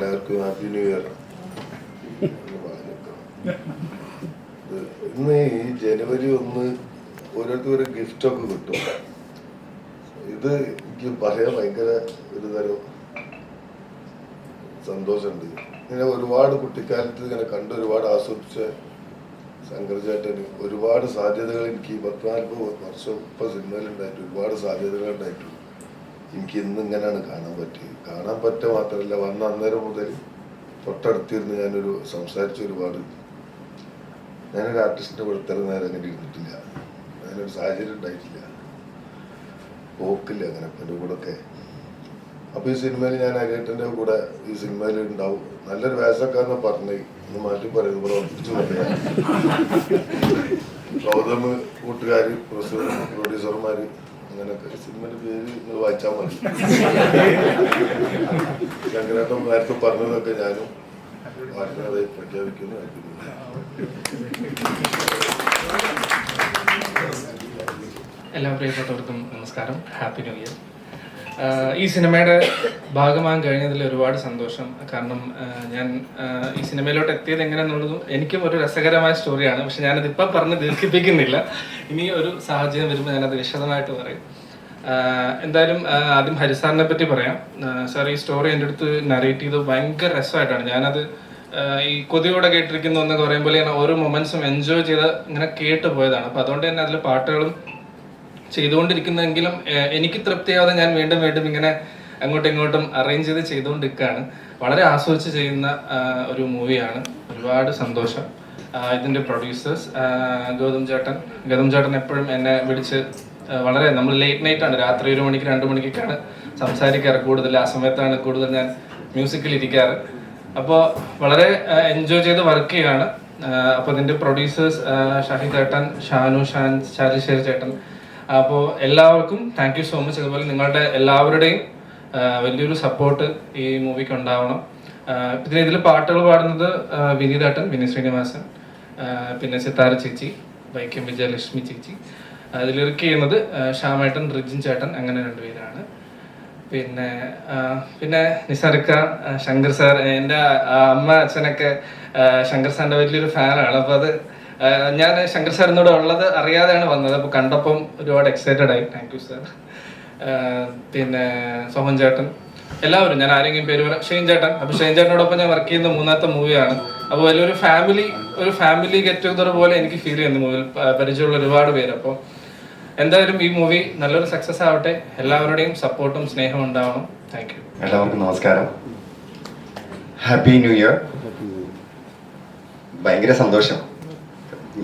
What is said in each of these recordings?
എല്ലാവർക്കും happy new year. ഇന്ന് ഈ ജനുവരി 1 ഓരോരുത്തർ ഒരു ഗിഫ്റ്റൊക്കെ കിട്ടും. ഇത് എനിക്ക് പറയാൻ ഭയങ്കര ഒരു തരം സന്തോഷമുണ്ട്. ഇങ്ങനെ ഒരുപാട് കുട്ടിക്കാലത്ത് ഇങ്ങനെ കണ്ട് ഒരുപാട് ആസ്വദിച്ച ശങ്കർ ചേട്ടന് ഒരുപാട് സാധ്യതകൾ എനിക്ക് 10-40 വർഷം ഇപ്പം സിനിമയിലുണ്ടായിട്ട് ഒരുപാട് സാധ്യതകൾ ഉണ്ടായിട്ടുണ്ട്. എനിക്ക് ഇന്ന് ഇങ്ങനെയാണ് കാണാൻ പറ്റുക മാത്രമല്ല, വന്ന അന്നേരം മുതൽ തൊട്ടടുത്തിരുന്ന് ഞാനൊരു സംസാരിച്ച ഒരുപാട്. ഞാനൊരു ആർട്ടിസ്റ്റിൻ്റെ കൂടെ ഇത്ര നേരം അങ്ങനെ ഇരുന്നിട്ടില്ല, അതിനൊരു സാഹചര്യം ഉണ്ടായിട്ടില്ല, പോക്കില്ല അങ്ങനെ എൻ്റെ കൂടെ ഒക്കെ. അപ്പോൾ ഈ സിനിമയിൽ ഞാൻ അരിയേട്ടൻ്റെ കൂടെ ഈ സിനിമയിൽ ഉണ്ടാവും. നല്ലൊരു വേഷക്കാരനെ പറഞ്ഞ് ഇന്ന് മാറ്റി പറയുന്നു, ഇവിടെ ഉറപ്പിച്ചു പറയാം. ഗൗതം, കൂട്ടുകാർ, പ്രൊഡ്യൂസർമാർ, അങ്ങനെയൊക്കെ. സിനിമയുടെ പേര് നിങ്ങൾ വായിച്ചാൽ മതി. ശങ്കരേട്ടൻ നേരത്തെ പറഞ്ഞതൊക്കെ ഞാനും വാർത്തകളായി പ്രഖ്യാപിക്കുന്നു. എല്ലാ പ്രിയപ്പെട്ടവർക്കും നമസ്കാരം, ഹാപ്പി ന്യൂ ഇയർ. ഈ സിനിമയുടെ ഭാഗമാകാൻ കഴിഞ്ഞതിൽ ഒരുപാട് സന്തോഷം. കാരണം ഞാൻ ഈ സിനിമയിലോട്ട് എത്തിയത് എങ്ങനെയാണെന്നുള്ളതും എനിക്കും ഒരു രസകരമായ സ്റ്റോറിയാണ്. പക്ഷെ ഞാനതിപ്പം പറഞ്ഞ് ദീർഘിപ്പിക്കുന്നില്ല. ഇനി ഒരു സാഹചര്യം വരുമ്പോൾ ഞാനത് വിശദമായിട്ട് പറയും. എന്തായാലും ആദ്യം ഹരിസാറിനെ പറ്റി പറയാം. സാർ ഈ സ്റ്റോറി എൻ്റെ അടുത്ത് നറേറ്റ് ചെയ്ത് ഭയങ്കര രസമായിട്ടാണ്. ഞാനത് ഈ കൊതിയോടെ കേട്ടിരിക്കുന്നു എന്നൊക്കെ പറയുമ്പോൾ ഞാൻ ഓരോ മൊമെന്റ്സും എൻജോയ് ചെയ്ത് ഇങ്ങനെ കേട്ട് പോയതാണ്. അപ്പം അതുകൊണ്ട് തന്നെ അതിൽ പാട്ടുകളും ചെയ്തുകൊണ്ടിരിക്കുന്നെങ്കിലും എനിക്ക് തൃപ്തിയാവാതെ ഞാൻ വീണ്ടും വീണ്ടും ഇങ്ങനെ അങ്ങോട്ടും ഇങ്ങോട്ടും അറേഞ്ച് ചെയ്തുകൊണ്ടിരിക്കുകയാണ്. വളരെ ആസ്വദിച്ച് ചെയ്യുന്ന ഒരു മൂവിയാണ്. ഒരുപാട് സന്തോഷം. ഇതിൻ്റെ പ്രൊഡ്യൂസേഴ്സ് ഗൗതം ചേട്ടൻ എപ്പോഴും എന്നെ വിളിച്ച് വളരെ, നമ്മൾ ലേറ്റ് നൈറ്റാണ്, രാത്രി 1 മണിക്ക് 2 മണിക്കൊക്കെയാണ് സംസാരിക്കാറ് കൂടുതൽ. ആ സമയത്താണ് കൂടുതൽ ഞാൻ മ്യൂസിക്കിൽ ഇരിക്കാറ്. അപ്പോൾ വളരെ എൻജോയ് ചെയ്ത് വർക്ക് ചെയ്യാണ്. അപ്പോൾ ഇതിൻ്റെ പ്രൊഡ്യൂസേഴ്സ് ഷാഹിദ് ചേട്ടൻ, ചാലിശ്ശേരി ചേട്ടൻ. അപ്പോൾ എല്ലാവർക്കും താങ്ക് യു സോ മച്ച്. അതുപോലെ നിങ്ങളുടെ എല്ലാവരുടെയും വലിയൊരു സപ്പോർട്ട് ഈ മൂവിക്ക് ഉണ്ടാവണം. പിന്നെ ഇതിൽ പാട്ടുകൾ പാടുന്നത് വിനീതേട്ടൻ, വിനീത് ശ്രീനിവാസൻ, പിന്നെ സിത്താര ചേച്ചി, വൈക്കം വിജയലക്ഷ്മി ചേച്ചി. അതിൽ ലിറിക്ക് ചെയ്യുന്നത് ശ്യാമേട്ടൻ, റിജിൻ ചേട്ടൻ, അങ്ങനെ 2 പേരാണ്. പിന്നെ നിസാർക്ക, ശങ്കർ സാർ. എൻ്റെ അമ്മ അച്ഛനൊക്കെ ശങ്കർ സാറിൻ്റെ വലിയൊരു ഫാനാണ്. അപ്പോൾ അത് ഞാൻ ശങ്കർ സാർ എന്നോട് ഉള്ളത് അറിയാതെയാണ് വന്നത്. അപ്പോൾ കണ്ടപ്പം ഒരുപാട് എക്സൈറ്റഡ് ആയി. Thank you sir. പിന്നെ സോഹൻ ചേട്ടൻ, എല്ലാവരും. ഞാൻ ആരെങ്കിലും പേര് പറയാം. ഷെയ്ൻ ചേട്ടൻ. അപ്പോൾ ഷെയ്ൻ ചേട്ടനോടൊപ്പം ഞാൻ വർക്ക് ചെയ്യുന്ന 3ാമത്തെ മൂവിയാണ്. അപ്പോൾ വലിയൊരു ഫാമിലി ഗെറ്റ് ടുഗദർ പോലെ എനിക്ക് ഫീൽ ചെയ്യുന്നു മൂവിയിൽ. പരിചയമുള്ള ഒരുപാട് പേര്. അപ്പോൾ എന്തായാലും ഈ മൂവി നല്ലൊരു സക്സസ് ആവട്ടെ. എല്ലാവരുടെയും സപ്പോർട്ടും സ്നേഹവും ഉണ്ടാവണം. Thank you. എല്ലാവർക്കും നമസ്കാരം, ഹാപ്പി ന്യൂ ഇയർ. ഭയങ്കര സന്തോഷം.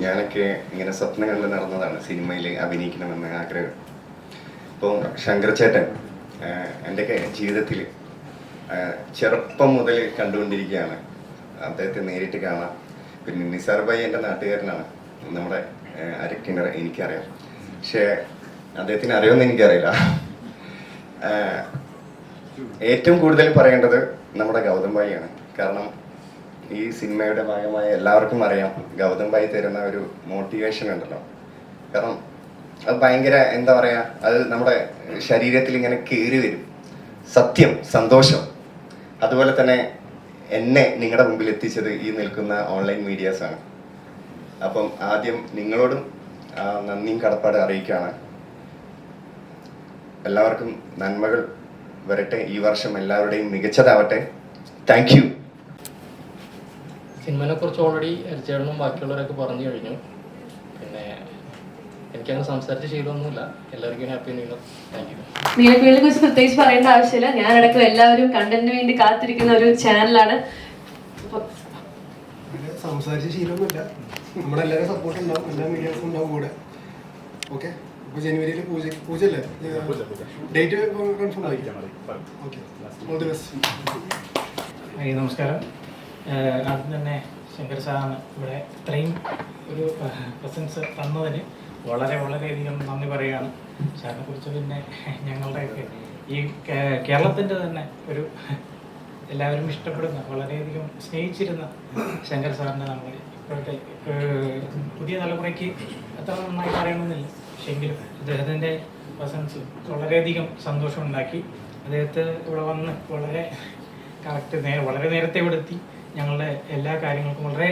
ഞാനൊക്കെ ഇങ്ങനെ സ്വപ്നം കണ്ട് നടന്നതാണ് സിനിമയിൽ അഭിനയിക്കണമെന്ന് ആഗ്രഹം. ഇപ്പോൾ ശങ്കർ ചേട്ടൻ എൻ്റെയൊക്കെ ജീവിതത്തിൽ ചെറുപ്പം മുതൽ കണ്ടുകൊണ്ടിരിക്കുകയാണ്. അദ്ദേഹത്തെ നേരിട്ട് കാണാം. പിന്നെ നിസാർ ഭായി എൻ്റെ നാട്ടുകാരനാണ്. നമ്മുടെ അരക്കിണർ എനിക്കറിയാം, പക്ഷേ അദ്ദേഹത്തിന് അറിയുമെന്ന് എനിക്കറിയില്ല. ഏറ്റവും കൂടുതൽ പറയേണ്ടത് നമ്മുടെ ഗൗതം ഭായിയാണ്. കാരണം ഈ സിനിമയുടെ ഭാഗമായ എല്ലാവർക്കും അറിയാം, ഗൗതം ഭായി തരുന്ന ഒരു മോട്ടിവേഷൻ ഉണ്ടല്ലോ. കാരണം അത് ഭയങ്കര, എന്താ പറയുക, അത് നമ്മുടെ ശരീരത്തിൽ ഇങ്ങനെ കയറി വരും. സത്യം, സന്തോഷം. അതുപോലെ തന്നെ എന്നെ നിങ്ങളുടെ മുമ്പിൽ എത്തിച്ചത് ഈ നിൽക്കുന്ന ഓൺലൈൻ മീഡിയാസാണ്. അപ്പം ആദ്യം നിങ്ങളോടും നന്ദിയും കടപ്പാട് അറിയിക്കുകയാണ്. എല്ലാവർക്കും നന്മകൾ വരട്ടെ. ഈ വർഷം എല്ലാവരുടെയും മികച്ചതാവട്ടെ. Thank you. സിനിമയെ കുറിച്ച് ഓൾറെഡി ചേട്ടനും ബാക്കിയുള്ളവരൊക്കെ പറഞ്ഞു കഴിഞ്ഞു. പിന്നെ എനിക്കങ്ങനെ സംസാരിച്ച് ശീലമൊന്നുമില്ല. എല്ലാവർക്കും happy new year. Thank you. നീലക്കുയിലിനെ കുറിച്ച് പ്രത്യേകിച്ച് പറയേണ്ട ആവശ്യമില്ല. ഞാനടക്കം എല്ലാവരും കണ്ടന്റിന് വേണ്ടി കാത്തിരിക്കുന്ന ഒരു ചാനലാണ്. സംസാരിച്ച് ശീലമൊന്നുമില്ല. നമ്മളെല്ലാവരും സപ്പോർട്ട് ഉണ്ടാവും, എല്ലാ മീഡിയാസും ഉണ്ടാവും കൂടെ. ഓക്കെ, ഇപ്പോൾ ജനുവരിയിൽ പൂജയല്ലേ? ഡേറ്റ് കൺഫേം ആയിരിക്കാം. Okay, all the best. നമസ്കാരം. ആദ്യം തന്നെ ശങ്കർ സാറാണ് ഇവിടെ ഇത്രയും ഒരു പ്രസൻസ് തന്നതിന് വളരെയധികം നന്ദി പറയുകയാണ്. സാറിനെ കുറിച്ച് പിന്നെ ഞങ്ങളുടെയൊക്കെ ഈ കേരളത്തിൻ്റെ തന്നെ ഒരു എല്ലാവരും ഇഷ്ടപ്പെടുന്ന, വളരെയധികം സ്നേഹിച്ചിരുന്ന ശങ്കർ സാറിനെ നമ്മൾ ഇപ്പോഴത്തെ പുതിയ തലമുറയ്ക്ക് അത്ര നന്നായി പറയണമെന്നില്ല, പക്ഷെങ്കിലും അദ്ദേഹത്തിൻ്റെ പ്രസൻസ് വളരെയധികം സന്തോഷമുണ്ടാക്കി. അദ്ദേഹത്തെ ഇവിടെ വന്ന് വളരെ വളരെ നേരത്തെ ഇവിടെ എത്തി ഞങ്ങളുടെ എല്ലാ കാര്യങ്ങൾക്കും വളരെ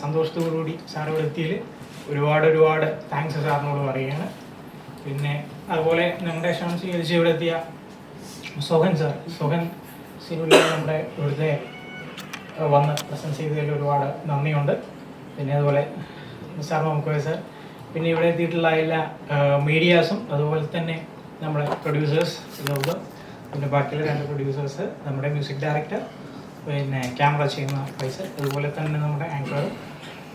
സന്തോഷത്തോടുകൂടി സാർ ഇവിടെ എത്തിയതിൽ ഒരുപാട് താങ്ക്സ് സാറിനോട് പറയുകയാണ്. പിന്നെ അതുപോലെ ഞങ്ങളുടെ ക്ഷണം സ്വീകരിച്ച് ഇവിടെ എത്തിയ സോഹൻ സിനുലിൽ നമ്മുടെ ഇവിടുത്തെ വന്ന് പ്രസൻസ് ചെയ്തതിൽ ഒരുപാട് നന്ദിയുണ്ട്. പിന്നെ അതുപോലെ സാർ നമുക്ക് സാർ, പിന്നെ ഇവിടെ എത്തിയിട്ടുള്ള എല്ലാ മീഡിയാസും, അതുപോലെ തന്നെ നമ്മുടെ പ്രൊഡ്യൂസേഴ്സ് ഗൗതം, പിന്നെ ബാക്കിയുള്ള 2 പ്രൊഡ്യൂസേഴ്സ്, നമ്മുടെ മ്യൂസിക് ഡയറക്ടർ, പിന്നെ ക്യാമറ ചെയ്യുന്ന ഫൈസൽ, അതുപോലെ തന്നെ നമ്മുടെ ആങ്കർ.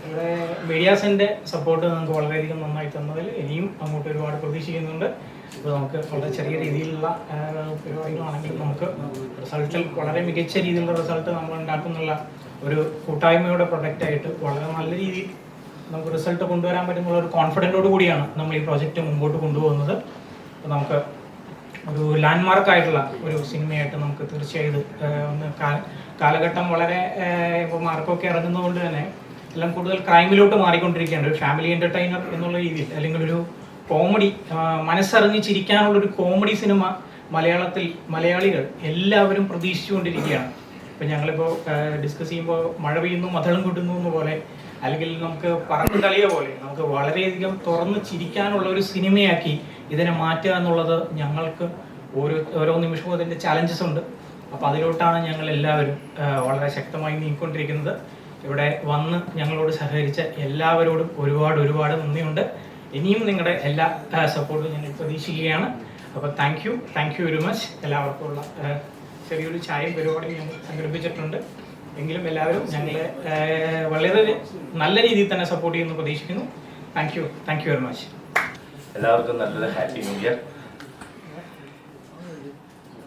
ഇവിടെ മീഡിയാസിൻ്റെ സപ്പോർട്ട് നമുക്ക് വളരെയധികം നന്നായി തന്നതിൽ ഇനിയും അങ്ങോട്ട് ഒരുപാട് പ്രതീക്ഷിക്കുന്നുണ്ട്. ഇപ്പോൾ നമുക്ക് വളരെ ചെറിയ രീതിയിലുള്ള പരിപാടികളാണെങ്കിലും നമുക്ക് റിസൾട്ടിൽ വളരെ മികച്ച രീതിയിലുള്ള റിസൾട്ട് നമ്മൾ ഉണ്ടാക്കുന്നുള്ള ഒരു കൂട്ടായ്മയുടെ പ്രൊഡക്റ്റായിട്ട് വളരെ നല്ല രീതിയിൽ നമുക്ക് റിസൾട്ട് കൊണ്ടുവരാൻ പറ്റുന്നുള്ള ഒരു കോൺഫിഡൻറ്റോട് കൂടിയാണ് നമ്മൾ ഈ പ്രോജക്റ്റ് മുമ്പോട്ട് കൊണ്ടുപോകുന്നത്. അപ്പോൾ നമുക്ക് ഒരു ലാൻഡ്മാർക്കായിട്ടുള്ള ഒരു സിനിമയായിട്ട് നമുക്ക് തീർച്ചയായും ഒന്ന് കാലഘട്ടം വളരെ ഇപ്പോൾ മാർക്കൊക്കെ ഇറങ്ങുന്നതുകൊണ്ട് തന്നെ എല്ലാം കൂടുതൽ ക്രൈമിലോട്ട് മാറിക്കൊണ്ടിരിക്കുകയാണ്. ഒരു ഫാമിലി എൻ്റർടൈനർ എന്നുള്ള രീതിയിൽ, അല്ലെങ്കിൽ ഒരു കോമഡി, മനസ്സറിഞ്ഞ് ചിരിക്കാനുള്ളൊരു കോമഡി സിനിമ മലയാളികൾ എല്ലാവരും പ്രതീക്ഷിച്ചുകൊണ്ടിരിക്കുകയാണ്. ഇപ്പം ഞങ്ങളിപ്പോൾ ഡിസ്കസ് ചെയ്യുമ്പോൾ മഴ പെയ്യുന്നു മധളം കൂട്ടുന്നു എന്ന് പോലെ, അല്ലെങ്കിൽ നമുക്ക് പറന്ന് കളിയ പോലെ നമുക്ക് വളരെയധികം തുറന്ന് ചിരിക്കാനുള്ള ഒരു സിനിമയാക്കി ഇതിനെ മാറ്റുക എന്നുള്ളത് ഞങ്ങൾക്ക് ഓരോ നിമിഷവും അതിൻ്റെ ചാലഞ്ചസ് ഉണ്ട്. അപ്പോൾ അതിലോട്ടാണ് ഞങ്ങൾ എല്ലാവരും വളരെ ശക്തമായി നീങ്ങിക്കൊണ്ടിരിക്കുന്നത്. ഇവിടെ വന്ന് ഞങ്ങളോട് സഹകരിച്ച എല്ലാവരോടും ഒരുപാട് നന്ദിയുണ്ട്. ഇനിയും നിങ്ങളുടെ എല്ലാ സപ്പോർട്ടും ഞങ്ങൾ പ്രതീക്ഷിക്കുകയാണ്. അപ്പോൾ താങ്ക് യു വെരി മച്ച്. എല്ലാവർക്കും ഉള്ള ചെറിയൊരു ചായയും പരിപാടിയും ഞങ്ങൾ സംഘടിപ്പിച്ചിട്ടുണ്ട്. എങ്കിലും എല്ലാവരും ഞങ്ങളെ വളരെ നല്ല രീതിയിൽ തന്നെ സപ്പോർട്ട് ചെയ്യുമെന്ന് പ്രതീക്ഷിക്കുന്നു. Thank you very much. എല്ലാവർക്കും നല്ലൊരു ഹാപ്പി ന്യൂ ഇയർ.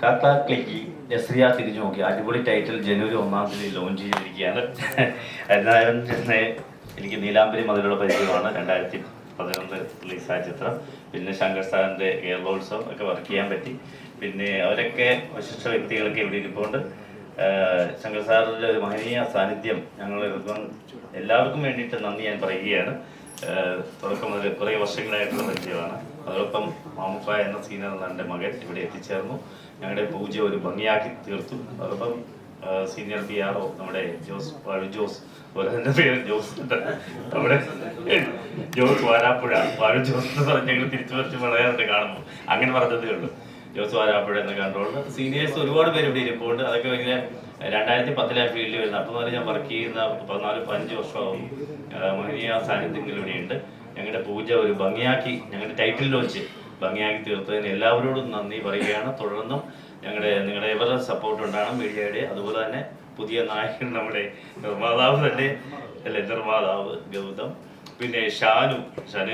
കാക്ക ക്ലിക്കി നസ്രിയ തിരിഞ്ഞു നോക്കി അടിപൊളി ടൈറ്റിൽ ജനുവരി 1-ാം തീയതി ലോഞ്ച് ചെയ്തിരിക്കുകയാണ്. എന്നാലും എനിക്ക് നീലാംബരി മതിലുള്ള പരിചയമാണ്. 2011 റിലീസായ ചിത്രം. പിന്നെ ശങ്കർ സാറിൻ്റെ കേരളോത്സവം ഒക്കെ വർക്ക് ചെയ്യാൻ പറ്റി. പിന്നെ അവരൊക്കെ വിശിഷ്ട വ്യക്തികളൊക്കെ ഇവിടെ ഇരിപ്പുണ്ട്. ശങ്കർ സാറിൻ്റെ ഒരു മഹനീയ സാന്നിധ്യം ഞങ്ങൾ എല്ലാവർക്കും വേണ്ടിയിട്ട് നന്ദി ഞാൻ പറയുകയാണ്. തുടക്കം മുതൽ കുറേ വർഷങ്ങളായിട്ടുള്ള പരിചയമാണ്. അതോടൊപ്പം മാമുക്ക എന്ന സീനിയർ നടൻ്റെ മകൻ ഇവിടെ എത്തിച്ചേർന്നു. ഞങ്ങളുടെ പൂജ ഒരു ഭംഗിയാക്കി തീർത്തു. അതോടൊപ്പം സീനിയർ PRO നമ്മുടെ ജോസ് പോലെ തന്നെ പേര് ജോസ്, നമ്മുടെ ജോസ് വാരാപ്പുഴ ജോസ് എന്ന് പറഞ്ഞ് ഞങ്ങൾ തിരിച്ചു പറിച്ച് പറയാറുണ്ട് കാണുമ്പോൾ. അങ്ങനെ പറഞ്ഞതേ ഉള്ളൂ, ജോസ് വാരാപ്പുഴ എന്ന് കണ്ടോളൂ. സീനിയേഴ്സ് ഒരുപാട് പേര് ഇവിടെ ഇരിപ്പുണ്ട്. അതൊക്കെ ഭയങ്കര 2010 ഫീൽഡിൽ വരുന്നത്. അപ്പോൾ മുതൽ ഞാൻ വർക്ക് ചെയ്യുന്ന 14-15 വർഷമാവും. മഹനീയ സാന്നിധ്യങ്ങൾ ഇവിടെയുണ്ട്. ഞങ്ങളുടെ പൂജ ഒരു ഭംഗിയാക്കി, ഞങ്ങളുടെ ടൈറ്റിൽ ലോഞ്ച് ഭംഗിയാക്കി തീർത്തതിന് എല്ലാവരോടും നന്ദി പറയുകയാണ്. തുടർന്നും നിങ്ങളുടെ ഇവരുടെ സപ്പോർട്ട് ഉണ്ടാകണം, മീഡിയയുടെ. അതുപോലെ തന്നെ പുതിയ നായകൻ നമ്മുടെ നിർമ്മാതാവ് ഗൗതം, പിന്നെ ഷാനു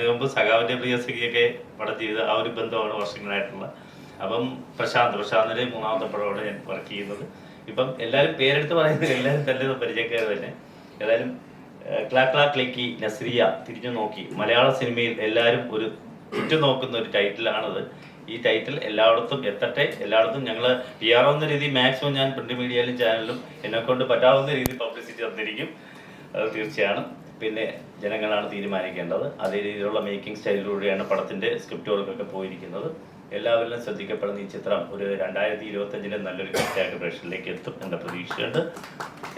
മുമ്പ് സഖാവിൻ്റെ പ്രിയ സഖിയൊക്കെ പടം ചെയ്ത് ആ ഒരു ബന്ധമാണ് വർഷങ്ങളായിട്ടുള്ള. അപ്പം പ്രശാന്തിൻ്റെ 3ാമത്തെ പടമാണ് ഞാൻ വർക്ക് ചെയ്യുന്നത്. ഇപ്പം എല്ലാവരും പേരെടുത്ത് പറയുന്നത് എല്ലാവരും തന്നെ പരിചയക്കാർ തന്നെ. ഏതായാലും ക്ലിക്കി നസ്രിയ തിരിഞ്ഞു നോക്കി മലയാള സിനിമയിൽ എല്ലാവരും ഒരു ഉറ്റുനോക്കുന്ന ഒരു ടൈറ്റിലാണത്. ഈ ടൈറ്റിൽ എല്ലായിടത്തും എത്തട്ടെ. എല്ലായിടത്തും ഞങ്ങൾ PRO എന്ന രീതി മാക്സിമം ഞാൻ പ്രിന്റ് മീഡിയയിലും ചാനലിലും എന്നെക്കൊണ്ട് പറ്റാവുന്ന രീതിയിൽ പബ്ലിസിറ്റി തന്നിരിക്കും, അത് തീർച്ചയാണ്. പിന്നെ ജനങ്ങളാണ് തീരുമാനിക്കേണ്ടത്. അതേ രീതിയിലുള്ള മേക്കിംഗ് സ്റ്റൈലിലൂടെയാണ് പടത്തിൻ്റെ സ്ക്രിപ്റ്റ് വർക്കൊക്കെ പോയിരിക്കുന്നത്. എല്ലാവരിലും ശ്രദ്ധിക്കപ്പെടുന്ന ഈ ചിത്രം ഒരു 2025 നല്ലൊരു ഹിറ്റായിട്ട് പ്രേക്ഷകരിലേക്ക് എത്തും എന്ന പ്രതീക്ഷയുണ്ട്.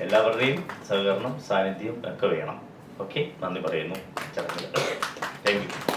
എല്ലാവരുടെയും സഹകരണം സാന്നിധ്യം ഒക്കെ വേണം. ഓക്കെ, നന്ദി പറയുന്നു. ചടങ്ങിൽ താങ്ക് യു.